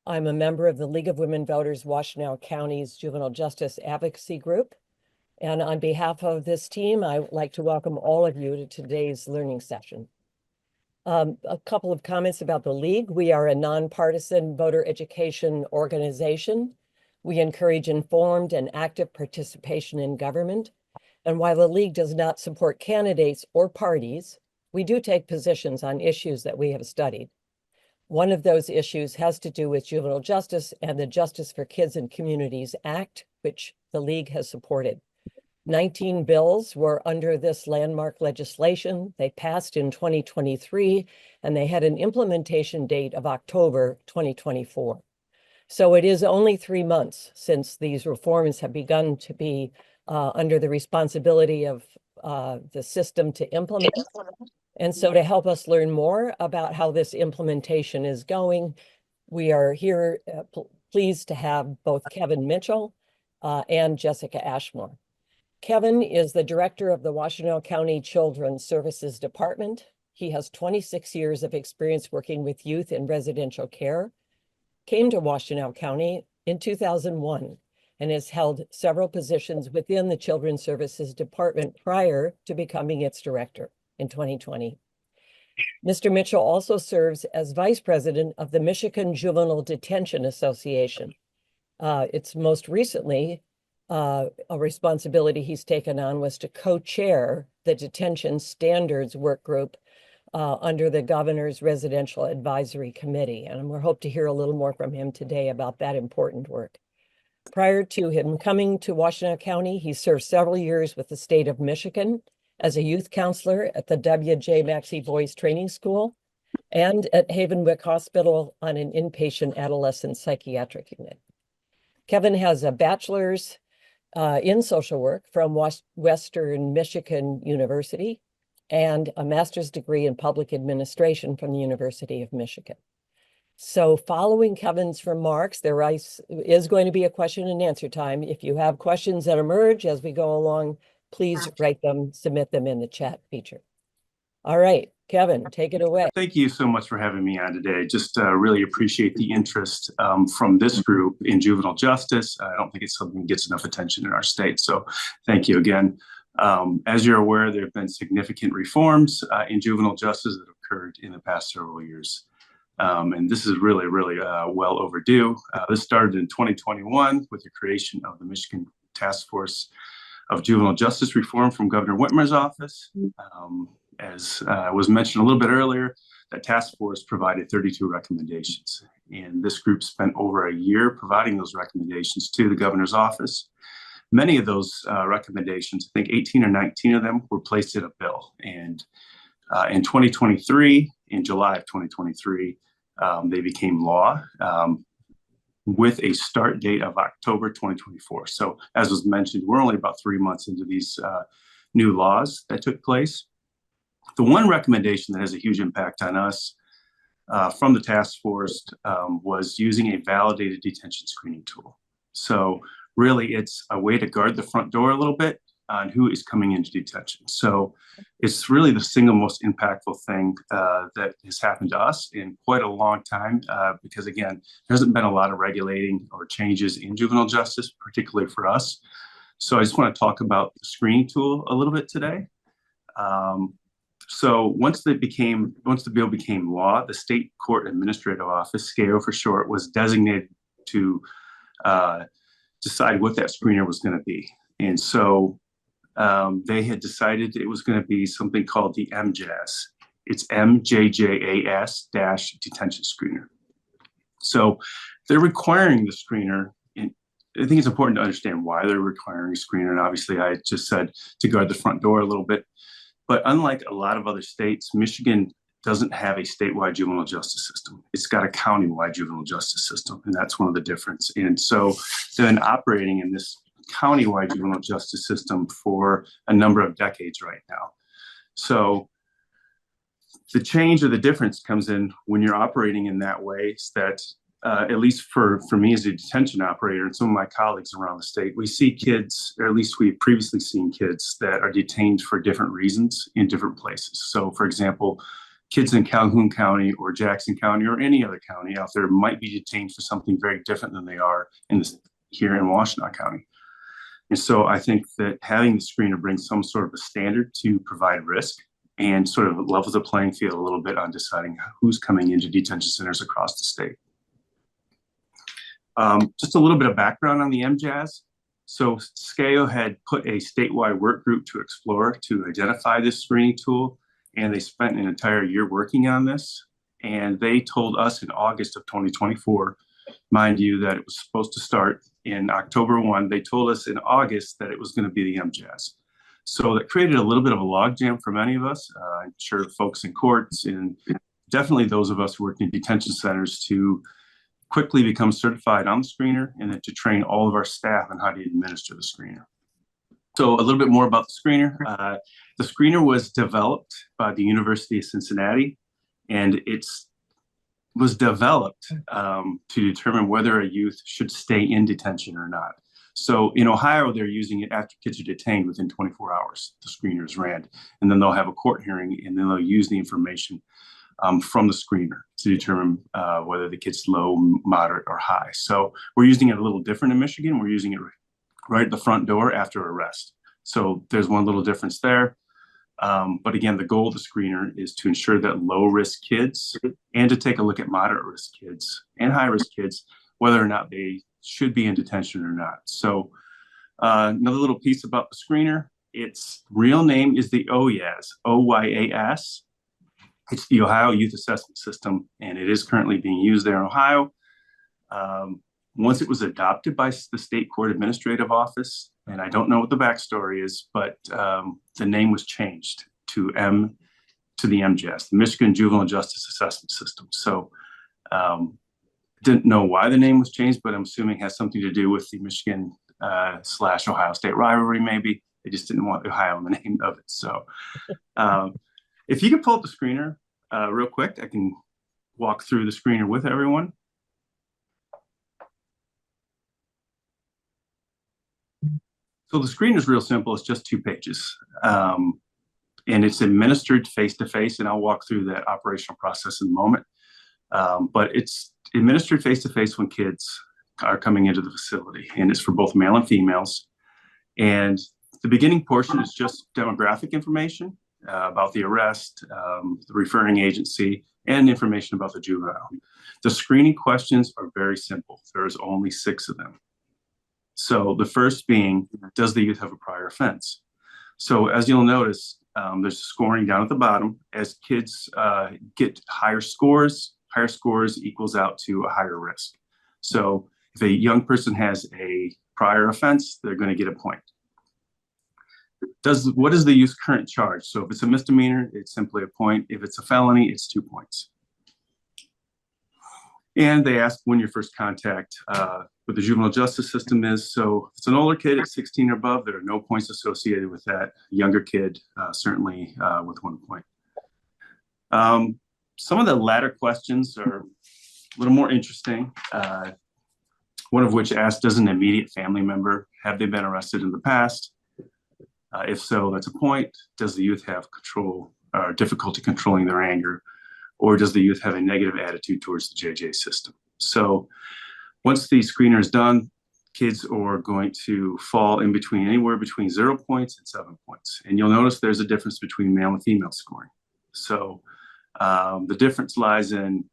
I'm a member of the League of Women Voters, Washtenaw County's Juvenile Justice Advocacy Group. And on behalf of this team, I would like to welcome all of you to today's learning session. A couple of comments about the League. We are a nonpartisan voter education organization. We encourage informed and active participation in government. And while the League does not support candidates or parties, we do take positions on issues that we have studied. One of those issues has to do with juvenile justice and the Justice for Kids and Communities Act, which the League has supported. 19 bills were under this landmark legislation. They passed in 2023, and they had an implementation date of October 2024. So it is only 3 months since these reforms have begun to be under the responsibility of the system to implement. And so to help us learn more about how this implementation is going, we are here pleased to have both Kevin Mitchell and Jessica Ashmore. Kevin is the director of the Washtenaw County Children's Services Department. He has 26 years of experience working with youth in residential care, came to Washtenaw County in 2001, and has held several positions within the Children's Services Department prior to becoming its director in 2020. Mr. Mitchell also serves as vice president of the Michigan Juvenile Detention Association. It's most recently a responsibility he's taken on was to co-chair the Detention Standards Work Group under the Governor's Residential Advisory Committee. And we hope to hear a little more from him today about that important work. Prior to him coming to Washtenaw County, he served several years with the state of Michigan as a youth counselor at the W.J. Maxey Boys Training School and at Havenwick Hospital on an inpatient adolescent psychiatric unit. Kevin has a bachelor's in social work from Western Michigan University and a master's degree in public administration from the University of Michigan. So following Kevin's remarks, there is going to be a question and answer time. If you have questions that emerge as we go along, please write them, submit them in the chat feature. All right, Kevin, take it away. Thank you so much for having me on today. Just really appreciate the interest from this group in juvenile justice. I don't think it's something that gets enough attention in our state. So thank you again. As you're aware, there have been significant reforms in juvenile justice that have occurred in the past several years. And this is really, really well overdue. This started in 2021 with the creation of the Michigan Task Force of Juvenile Justice Reform from Governor Whitmer's office. As was mentioned a little bit earlier, that task force provided 32 recommendations. And this group spent over a year providing those recommendations to the governor's office. Many of those recommendations, I think 18 or 19 of them, were placed in a bill. And in 2023, in July of 2023, they became law with a start date of October 2024. So as was mentioned, we're only about 3 months into these new laws that took place. The one recommendation that has a huge impact on us from the task force was using a validated detention screening tool. So really, it's a way to guard the front door a little bit on who is coming into detention. So it's really the single most impactful thing that has happened to us in quite a long time, because again, there hasn't been a lot of regulating or changes in juvenile justice, particularly for us. So I just want to talk about the screening tool a little bit today. So once the bill became law, the State Court Administrative Office, SCAO for short, was designated to decide what that screener was going to be. And so they had decided it was going to be something called the MJAS. It's MJJAS-detention screener. So they're requiring the screener, and I think it's important to understand why they're requiring a screener. And obviously, I just said to guard the front door a little bit. But unlike a lot of other states, Michigan doesn't have a statewide juvenile justice system. It's got a countywide juvenile justice system, and that's one of the differences. And so they've been operating in this countywide juvenile justice system for a number of decades right now. So the change or the difference comes in when you're operating in that way, is that at least for me as a detention operator and some of my colleagues around the state, we see kids, or at least we've previously seen kids that are detained for different reasons in different places. So for example, kids in Calhoun County or Jackson County or any other county out there might be detained for something very different than they are here in Washtenaw County. And so I think that having the screener brings some sort of a standard to provide risk and sort of levels the playing field a little bit on deciding who's coming into detention centers across the state. Just a little bit of background on the MJAS. So SCAO had put a statewide work group to explore to identify this screening tool, and they spent an entire year working on this. And they told us in August of 2024, mind you, that it was supposed to start in October 1. They told us in August that it was going to be the MJAS. So that created a little bit of a logjam for many of us. I'm sure folks in courts and definitely those of us who work in detention centers to quickly become certified on the screener and then to train all of our staff on how to administer the screener. So a little bit more about the screener. The screener was developed by the University of Cincinnati, and it was developed to determine whether a youth should stay in detention or not. So in Ohio, they're using it after kids are detained within 24 hours. The screeners ran, and then they'll have a court hearing, and then they'll use the information from the screener to determine whether the kid's low, moderate, or high. So we're using it a little different in Michigan. We're using it right at the front door after arrest. So there's one little difference there. But again, the goal of the screener is to ensure that low-risk kids and to take a look at moderate-risk kids and high-risk kids, whether or not they should be in detention or not. So another little piece about the screener, its real name is the OYAS, O-Y-A-S. It's the Ohio Youth Assessment System, and it is currently being used there in Ohio. Once it was adopted by the State Court Administrative Office, and I don't know what the backstory is, but the name was changed to the MJAS, the Michigan Juvenile Justice Assessment System. So didn't know why the name was changed, but I'm assuming it has something to do with the Michigan / Ohio State rivalry, maybe. They just didn't want Ohio in the name of it. So if you could pull up the screener real quick, I can walk through the screener with everyone. So the screener is real simple. It's just 2 pages. And it's administered face-to-face, and I'll walk through that operational process in a moment. But it's administered face-to-face when kids are coming into the facility, and it's for both male and females. And the beginning portion is just demographic information about the arrest, the referring agency, and information about the juvenile. The screening questions are very simple. There's only 6 of them. So the first being, does the youth have a prior offense? So as you'll notice, there's scoring down at the bottom. As kids get higher scores equals out to a higher risk. So if a young person has a prior offense, they're going to get a point. What is the youth's current charge? So if it's a misdemeanor, it's simply a point. If it's a felony, it's 2 points. And they ask when your first contact with the juvenile justice system is. So if it's an older kid at 16 or above, there are no points associated with that. Younger kid, certainly with 1 point. Some of the latter questions are a little more interesting. One of which asks, does an immediate family member, have they been arrested in the past? If so, that's a point. Does the youth have control or difficulty controlling their anger? Or does the youth have a negative attitude towards the JJ system? So once the screener is done, kids are going to fall in between anywhere between 0 points and 7 points. And you'll notice there's a difference between male and female scoring. So the difference lies in,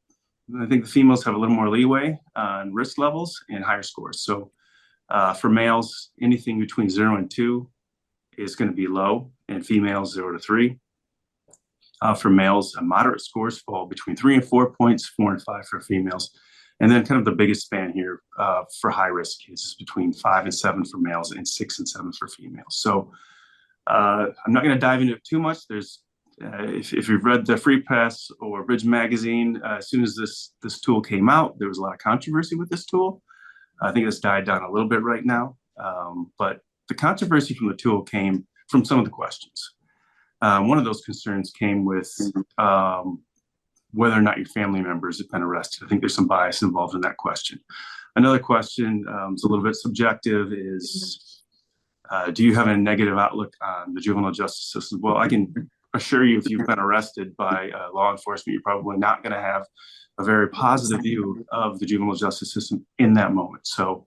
I think the females have a little more leeway on risk levels and higher scores. So for males, anything between 0 and 2 is going to be low, and females 0 to 3. For males, moderate scores fall between 3 and 4 points, 4 and 5 for females. And then kind of the biggest span here for high risk kids is between 5 and 7 for males and 6 and 7 for females. So I'm not going to dive into it too much. There's if you've read the Free Press or Bridge Magazine, as soon as this tool came out, there was a lot of controversy with this tool. I think it's died down a little bit right now. But the controversy from the tool came from some of the questions. One of those concerns came with whether or not your family members have been arrested. I think there's some bias involved in that question. Another question is a little bit subjective is, do you have a negative outlook on the juvenile justice system? Well, I can assure you, if you've been arrested by law enforcement, you're probably not going to have a very positive view of the juvenile justice system in that moment. So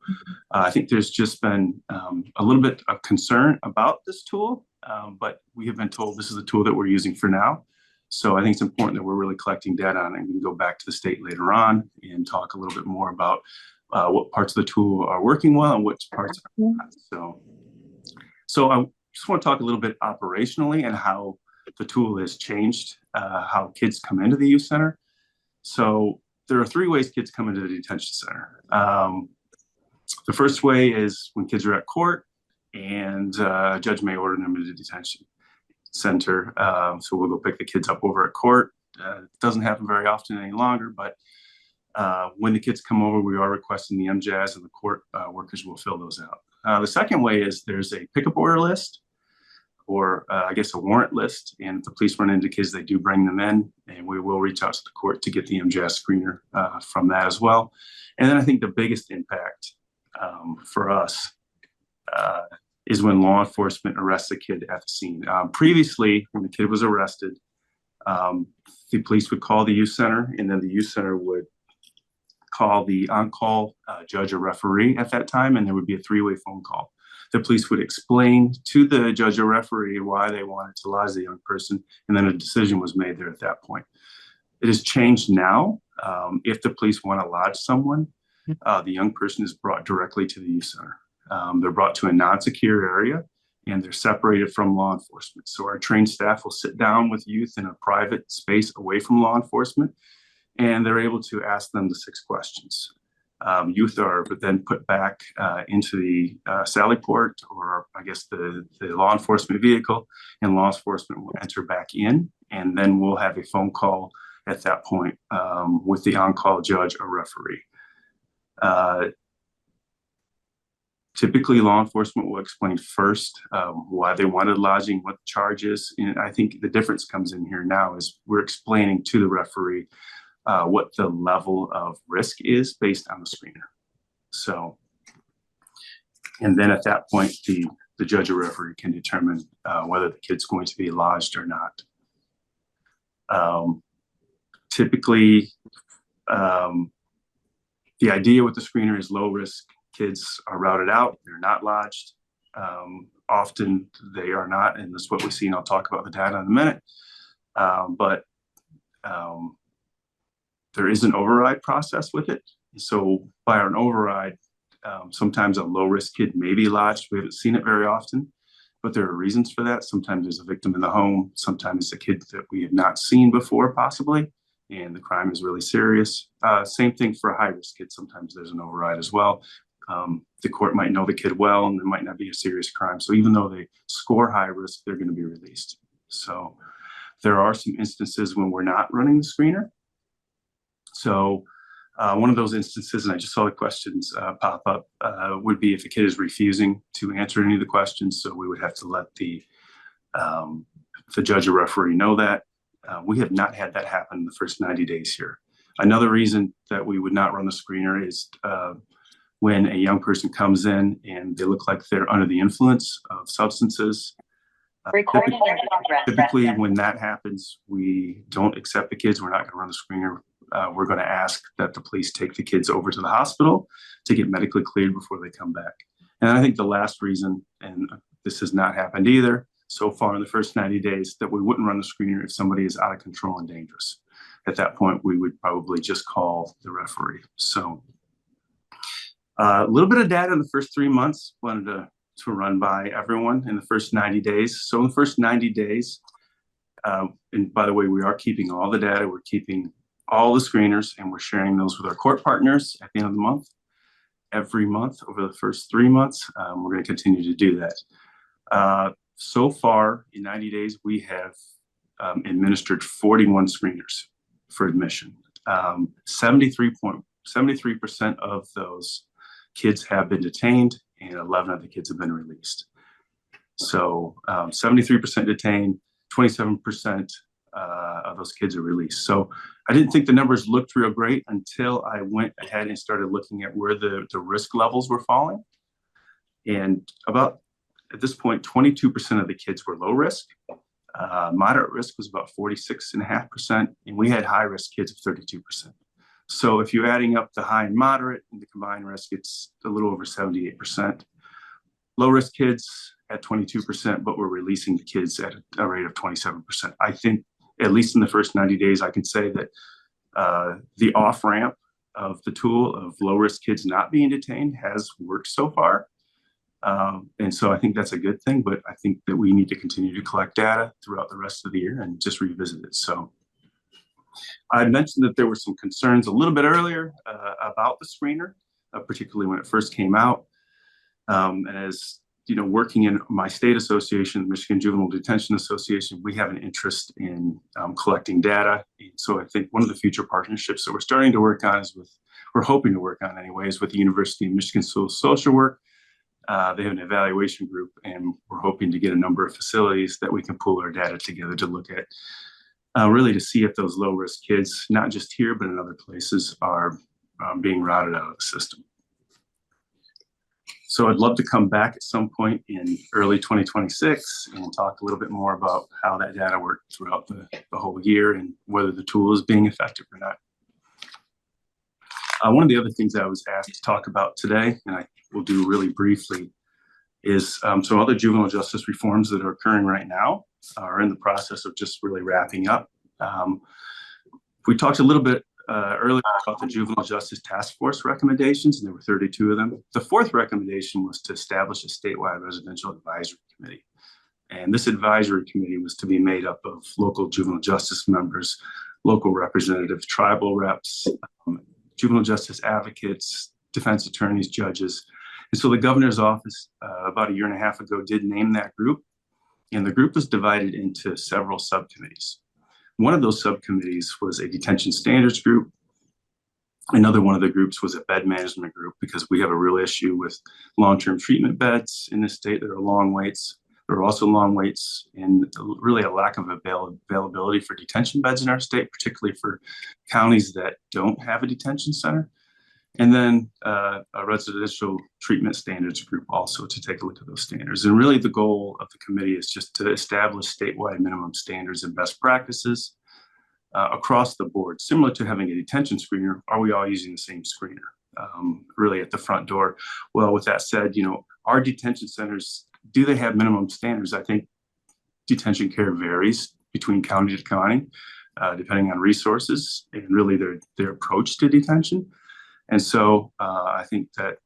I think there's just been a little bit of concern about this tool, but we have been told this is the tool that we're using for now. So I think it's important that we're really collecting data on it. We can go back to the state later on and talk a little bit more about what parts of the tool are working well and which parts are not. So I just want to talk a little bit operationally and how the tool has changed how kids come into the youth center. So there are 3 ways kids come into the detention center. The first way is when kids are at court and a judge may order them into detention center. So we'll go pick the kids up over at court. It doesn't happen very often any longer, but when the kids come over, we are requesting the MJAS, and the court workers will fill those out. The second way is there's a pickup order list, or I guess a warrant list, and if the police run into kids, they do bring them in, and we will reach out to the court to get the MJAS screener from that as well. And then I think the biggest impact for us is when law enforcement arrests a kid at the scene. Previously, when the kid was arrested, the police would call the youth center, and then the youth center would call the on-call judge or referee at that time, and there would be a 3-way phone call. The police would explain to the judge or referee why they wanted to lodge the young person, and then a decision was made there at that point. It has changed now. If the police want to lodge someone, the young person is brought directly to the youth center. They're brought to a non-secure area, and they're separated from law enforcement. So our trained staff will sit down with youth in a private space away from law enforcement, and they're able to ask them the 6 questions. Youth are then put back into the sally port, or I guess the law enforcement vehicle, and law enforcement will enter back in, and then we'll have a phone call at that point with the on-call judge or referee. Typically, law enforcement will explain first why they wanted lodging, what the charge is. And I think the difference comes in here now is we're explaining to the referee what the level of risk is based on the screener. So, and then at that point, the judge or referee can determine whether the kid's going to be lodged or not. Typically, the idea with the screener is low risk kids are routed out, they're not lodged. Often they are not, and that's what we see, and I'll talk about the data in a minute. But there is an override process with it. So by an override, sometimes a low-risk kid may be lodged. We haven't seen it very often, but there are reasons for that. Sometimes there's a victim in the home. Sometimes it's a kid that we have not seen before, possibly, and the crime is really serious. Same thing for a high-risk kid. Sometimes there's an override as well. The court might know the kid well, and there might not be a serious crime. So even though they score high risk, they're going to be released. So there are some instances when we're not running the screener. So one of those instances, and I just saw the questions pop up, would be if a kid is refusing to answer any of the questions. So we would have to let the judge or referee know that. We have not had that happen in the first 90 days here. Another reason that we would not run the screener is when a young person comes in and they look like they're under the influence of substances. Typically, when that happens, we don't accept the kids. We're not going to run the screener. We're going to ask that the police take the kids over to the hospital to get medically cleared before they come back. And I think the last reason, and this has not happened either so far in the first 90 days, that we wouldn't run the screener if somebody is out of control and dangerous. At that point, we would probably just call the referee. So a little bit of data in the first 3 months, wanted to run by everyone in the first 90 days. So in the first 90 days, and by the way, we are keeping all the data. We're keeping all the screeners, and we're sharing those with our court partners at the end of the month. Every month over the first 3 months, we're going to continue to do that. So far, in 90 days, we have administered 41 screeners for admission. 73% of those kids have been detained, and 11 of the kids have been released. So 73% detained, 27% of those kids are released. So I didn't think the numbers looked real great until I went ahead and started looking at where the risk levels were falling. And about, at this point, 22% of the kids were low risk. Moderate risk was about 46.5%, and we had high risk kids of 32%. So if you're adding up the high and moderate and the combined risk, it's a little over 78%. Low risk kids at 22%, but we're releasing the kids at a rate of 27%. I think, at least in the first 90 days, I can say that the off ramp of the tool of low risk kids not being detained has worked so far. And so I think that's a good thing, but I think that we need to continue to collect data throughout the rest of the year and just revisit it. So I mentioned that there were some concerns a little bit earlier about the screener, particularly when it first came out. And as you know, working in my state association, the Michigan Juvenile Detention Association, we have an interest in collecting data. And so I think one of the future partnerships that we're starting to work on we're hoping to work on anyways, with the University of Michigan School of Social Work. They have an evaluation group, and we're hoping to get a number of facilities that we can pull our data together to look at, really to see if those low risk kids, not just here, but in other places, are being routed out of the system. So I'd love to come back at some point in early 2026 and talk a little bit more about how that data worked throughout the whole year and whether the tool is being effective or not. One of the other things I was asked to talk about today, and I will do really briefly, is some other juvenile justice reforms that are occurring right now, are in the process of just really wrapping up. We talked a little bit earlier about the Juvenile Justice Task Force recommendations, and there were 32 of them. The fourth recommendation was to establish a statewide residential advisory committee. And this advisory committee was to be made up of local juvenile justice members, local representatives, tribal reps, juvenile justice advocates, defense attorneys, judges. And so the governor's office about a year and a half ago did name that group. And the group was divided into several subcommittees. One of those subcommittees was a detention standards group. Another one of the groups was a bed management group, because we have a real issue with long-term treatment beds in this state. There are long waits. There are also long waits and really a lack of availability for detention beds in our state, particularly for counties that don't have a detention center. And then a residential treatment standards group also to take a look at those standards. And really the goal of the committee is just to establish statewide minimum standards and best practices across the board, similar to having a detention screener. Are we all using the same screener really at the front door? Well, with that said, you know, our detention centers, do they have minimum standards? I think detention care varies between county to county, depending on resources and really their approach to detention. And so I think that,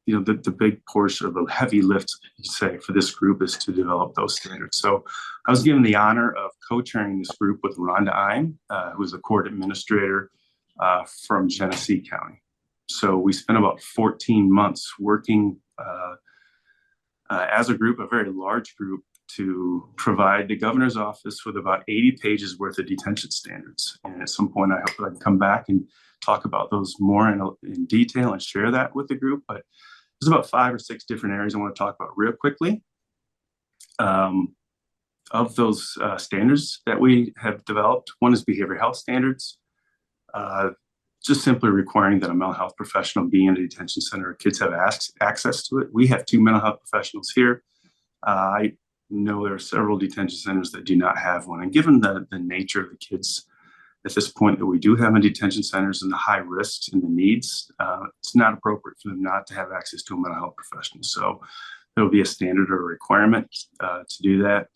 you know, the big portion of the heavy lift, you say, for this group is to develop those standards. So I was given the honor of co-chairing this group with Rhonda Ime, who is the court administrator from Genesee County. So we spent about 14 months working as a group, a very large group, to provide the governor's office with about 80 pages worth of detention standards. And at some point, I hope that I can come back and talk about those more in detail and share that with the group. But there's about 5 or 6 different areas I want to talk about real quickly. Of those standards that we have developed, one is behavioral health standards, just simply requiring that a mental health professional be in a detention center. Kids have access to it. We have 2 mental health professionals here. I know there are several detention centers that do not have one. And given the nature of the kids at this point that we do have in detention centers and the high risks and the needs, it's not appropriate for them not to have access to a mental health professional. So there will be a standard or a requirement to do that.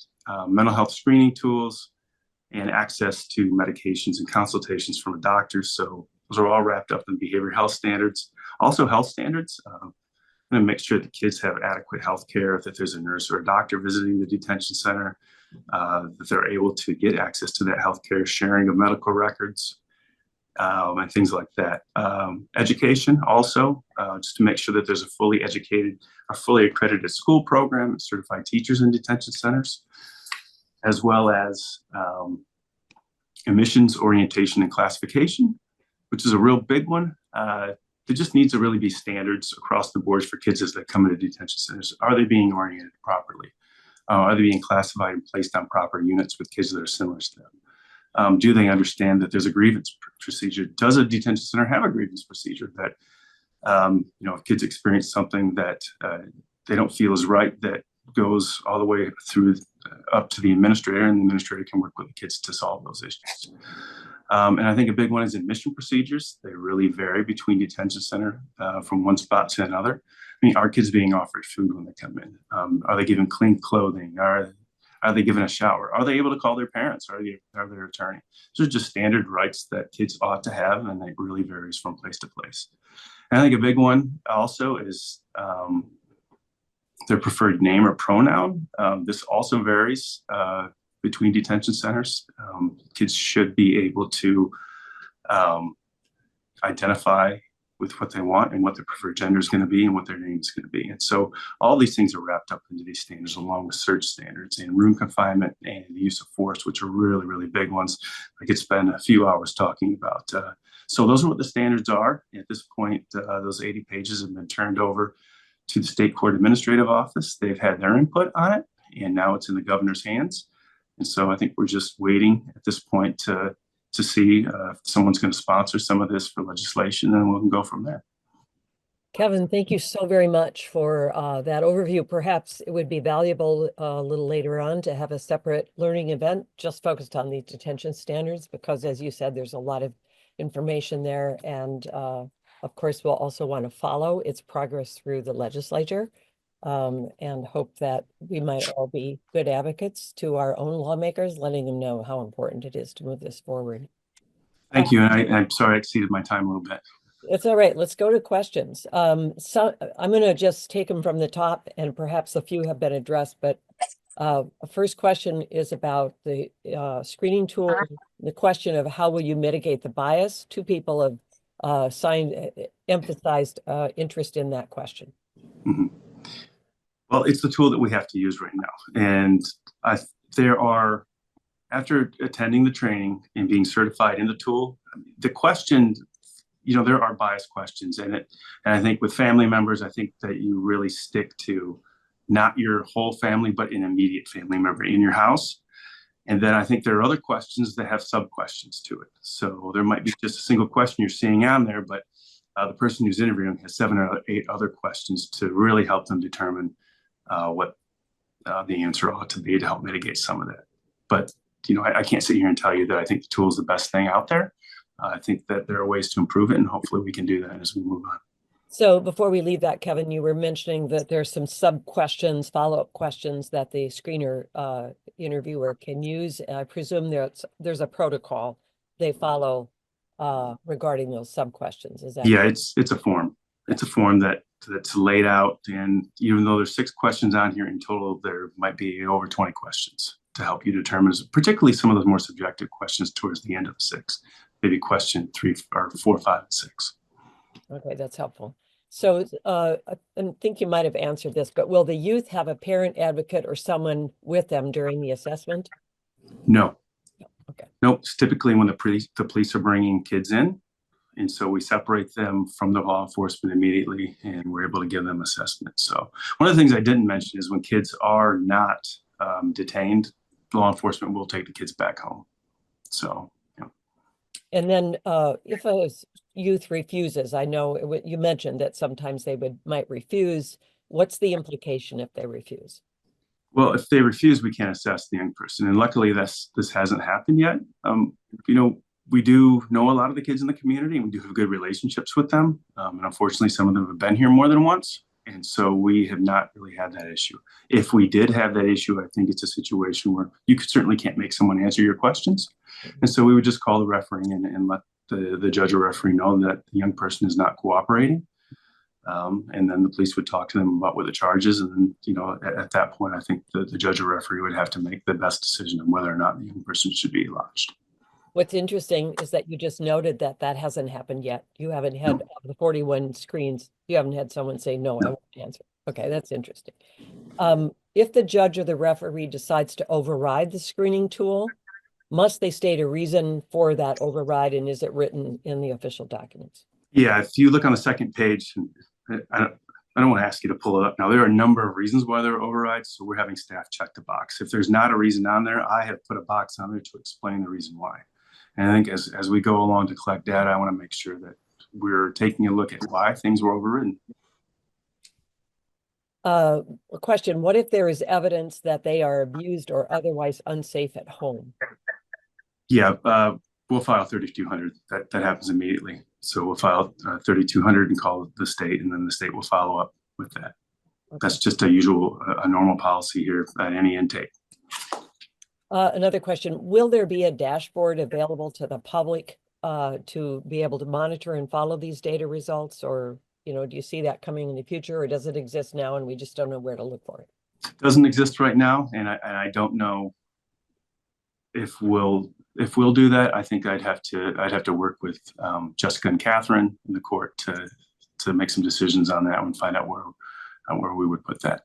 Mental health screening tools and access to medications and consultations from a doctor. So those are all wrapped up in behavioral health standards. Also health standards. And make sure the kids have adequate health care, that there's a nurse or a doctor visiting the detention center, that they're able to get access to that health care, sharing of medical records, and things like that. Education also, just to make sure that there's a fully accredited school program and certified teachers in detention centers, as well as emissions, orientation, and classification, which is a real big one. There just needs to really be standards across the board for kids as they come into detention centers. Are they being oriented properly? Are they being classified and placed on proper units with kids that are similar to them? Do they understand that there's a grievance procedure? Does a detention center have a grievance procedure that, you know, if kids experience something that they don't feel is right, that goes all the way through up to the administrator, and the administrator can work with the kids to solve those issues. And I think a big one is admission procedures. They really vary between detention center from one spot to another. I mean, are kids being offered food when they come in? Are they given clean clothing? Are they given a shower? Are they able to call their parents or their attorney? Those are just standard rights that kids ought to have, and it really varies from place to place. And I think a big one also is their preferred name or pronoun. This also varies between detention centers. Kids should be able to identify with what they want and what their preferred gender is going to be and what their name is going to be. And so all these things are wrapped up into these standards, along with search standards and room confinement and the use of force, which are really, really big ones. I could spend a few hours talking about. So those are what the standards are. At this point, those 80 pages have been turned over to the State Court Administrative Office. They've had their input on it, and now it's in the governor's hands. And so I think we're just waiting at this point to see if someone's going to sponsor some of this for legislation, and we can go from there. Kevin, thank you so very much for that overview. Perhaps it would be valuable a little later on to have a separate learning event just focused on the detention standards, because as you said, there's a lot of information there. And of course, we'll also want to follow its progress through the legislature and hope that we might all be good advocates to our own lawmakers, letting them know how important it is to move this forward. Thank you. And I'm sorry I exceeded my time a little bit. It's all right. Let's go to questions. So I'm going to just take them from the top, and perhaps a few have been addressed, but first question is about the screening tool. The question of how will you mitigate the bias? Two people have emphasized interest in that question. Mm-hmm. Well, it's the tool that we have to use right now. And after attending the training and being certified in the tool, the question, there are bias questions in it. And I think with family members, I think that you really stick to not your whole family, but an immediate family member in your house. And then I think there are other questions that have sub-questions to it. So there might be just a single question you're seeing on there, but the person who's interviewing has 7 or 8 other questions to really help them determine what the answer ought to be to help mitigate some of that. But, I can't sit here and tell you that I think the tool is the best thing out there. I think that there are ways to improve it, and hopefully we can do that as we move on. So before we leave that, Kevin, you were mentioning that there's some sub-questions, follow-up questions that the screener interviewer can use. I presume there's a protocol they follow regarding those sub-questions. Is that? Yeah, it's a form. It's a form that's laid out, and even though there's 6 questions on here in total, there might be over 20 questions to help you determine, particularly some of those more subjective questions towards the end of the 6, maybe question 3 or 4, 5, and 6. Okay, that's helpful. So I think you might have answered this, but will the youth have a parent advocate or someone with them during the assessment? No. Okay. Nope. It's typically when the police are bringing kids in, and so we separate them from the law enforcement immediately, and we're able to give them assessment. So one of the things I didn't mention is when kids are not detained, law enforcement will take the kids back home. So, yeah. And then if a youth refuses, I know you mentioned that sometimes they might refuse. What's the implication if they refuse? Well, if they refuse, we can't assess the young person. And luckily this hasn't happened yet. We do know a lot of the kids in the community, and we do have good relationships with them. And unfortunately, some of them have been here more than once. And so we have not really had that issue. If we did have that issue, I think it's a situation where you certainly can't make someone answer your questions. And so we would just call the referee and let the judge or referee know that the young person is not cooperating. And then the police would talk to them about what the charges. And then, at that point, I think the judge or referee would have to make the best decision on whether or not the young person should be lodged. What's interesting is that you just noted that hasn't happened yet. You haven't had of the 41 screens, you haven't had someone say, no, I won't answer. Okay, that's interesting. If the judge or the referee decides to override the screening tool, must they state a reason for that override, and is it written in the official documents? Yeah, if you look on the second page, I don't want to ask you to pull it up now. There are a number of reasons why there are overrides, so we're having staff check the box. If there's not a reason on there, I have put a box on there to explain the reason why. And I think as we go along to collect data, I want to make sure that we're taking a look at why things were overridden. A question, what if there is evidence that they are abused or otherwise unsafe at home? Yeah, we'll file 3,200. That happens immediately. So we'll file 3,200 and call the state, and then the state will follow up with that. Okay. That's just a normal policy here at any intake. Another question, will there be a dashboard available to the public to be able to monitor and follow these data results? Or, do you see that coming in the future, or does it exist now and we just don't know where to look for it? It doesn't exist right now, and I don't know if we'll do that. I think I'd have to work with Jessica and Catherine in the court to make some decisions on that and find out where we would put that.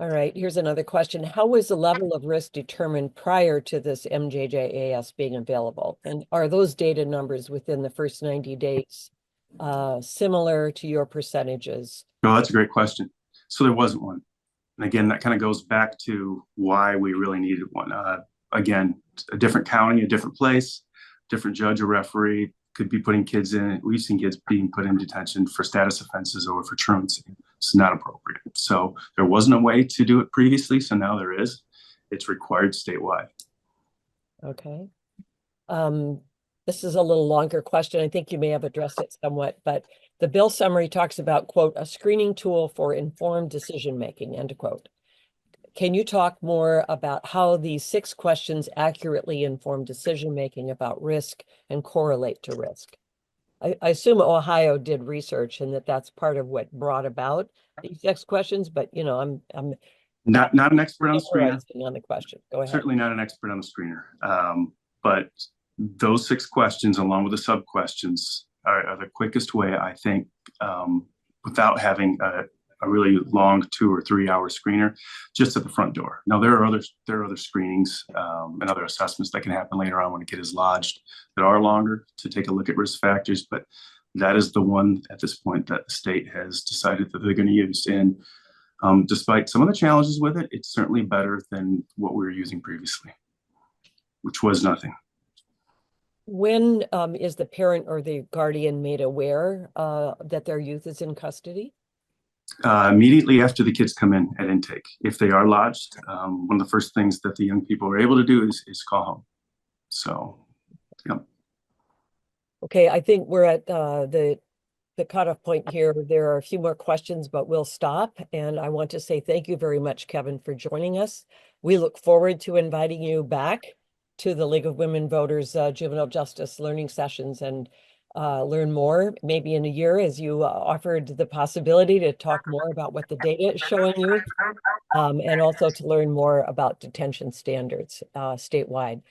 All right, here's another question. How was the level of risk determined prior to this MJJAS being available? And are those data numbers within the first 90 days similar to your percentages? Oh, that's a great question. So there wasn't one. And again, that kind of goes back to why we really needed one. Again, a different county, a different place, different judge or referee could be putting kids in. We've seen kids being put in detention for status offenses or for truancy. It's not appropriate. So there wasn't a way to do it previously. So now there is. It's required statewide. Okay. This is a little longer question. I think you may have addressed it somewhat, but the bill summary talks about, quote, a screening tool for informed decision-making, end quote. Can you talk more about how these 6 questions accurately inform decision-making about risk and correlate to risk? I assume Ohio did research and that's part of what brought about these 6 questions, but I'm not an expert on the screener. On the question. Go ahead. Certainly not an expert on the screener. But those 6 questions, along with the sub questions, are the quickest way, I think, without having a really long 2 or 3 hour screener just at the front door. Now there are other screenings and other assessments that can happen later on when a kid is lodged that are longer to take a look at risk factors, but that is the one at this point that the state has decided that they're going to use. And despite some of the challenges with it, it's certainly better than what we were using previously, which was nothing. When is the parent or the guardian made aware that their youth is in custody? Immediately after the kids come in at intake. If they are lodged, one of the first things that the young people are able to do is call home. So, yeah. Okay, I think we're at the cutoff point here. There are a few more questions, but we'll stop. And I want to say thank you very much, Kevin, for joining us. We look forward to inviting you back to the League of Women Voters Juvenile Justice Learning Sessions and learn more, maybe in a year, as you offered the possibility to talk more about what the data is showing you, and also to learn more about detention standards statewide.